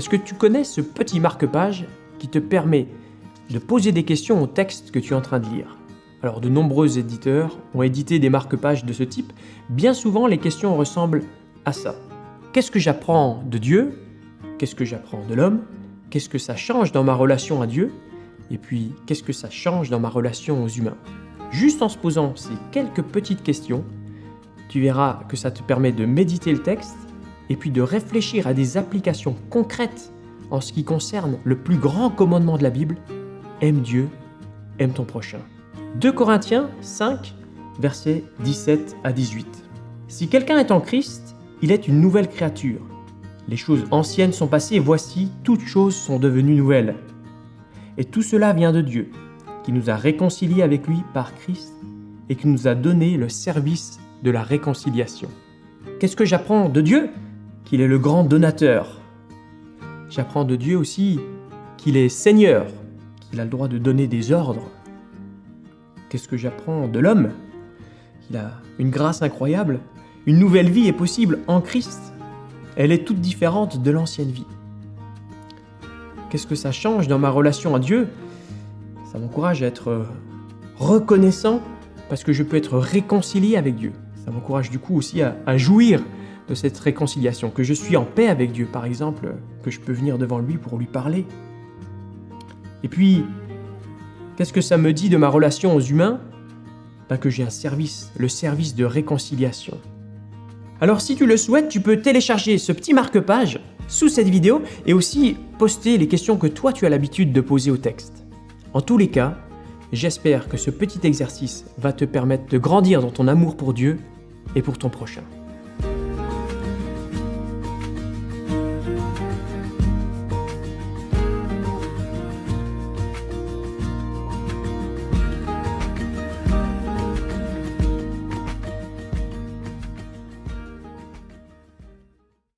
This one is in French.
Est-ce que tu connais ce petit marque-page qui te permet de poser des questions au texte que tu es en train de lire? Alors, de nombreux éditeurs ont édité des marque-pages de ce type. Bien souvent, les questions ressemblent à ça. Qu'est-ce que j'apprends de Dieu? Qu'est-ce que j'apprends de l'homme? Qu'est-ce que ça change dans ma relation à Dieu? Et puis, qu'est-ce que ça change dans ma relation aux humains? Juste en se posant ces quelques petites questions, tu verras que ça te permet de méditer le texte et puis de réfléchir à des applications concrètes en ce qui concerne le plus grand commandement de la Bible: aime Dieu, aime ton prochain. 2 Corinthiens 5, versets 17 à 18. Si quelqu'un est en Christ, il est une nouvelle créature. Les choses anciennes sont passées et voici, toutes choses sont devenues nouvelles. Et tout cela vient de Dieu, qui nous a réconciliés avec lui par Christ et qui nous a donné le service de la réconciliation. Qu'est-ce que j'apprends de Dieu? Qu'il est le grand donateur. J'apprends de Dieu aussi qu'il est Seigneur, qu'il a le droit de donner des ordres. Qu'est-ce que j'apprends de l'homme? Il a une grâce incroyable. Une nouvelle vie est possible en Christ. Elle est toute différente de l'ancienne vie. Qu'est-ce que ça change dans ma relation à Dieu? Ça m'encourage à être reconnaissant parce que je peux être réconcilié avec Dieu. Ça m'encourage du coup aussi à jouir de cette réconciliation, que je suis en paix avec Dieu, par exemple, que je peux venir devant lui pour lui parler. Et puis, qu'est-ce que ça me dit de ma relation aux humains? Que j'ai un service, le service de réconciliation. Alors si tu le souhaites, tu peux télécharger ce petit marque-page sous cette vidéo et aussi poster les questions que toi tu as l'habitude de poser au texte. En tous les cas, j'espère que ce petit exercice va te permettre de grandir dans ton amour pour Dieu et pour ton prochain.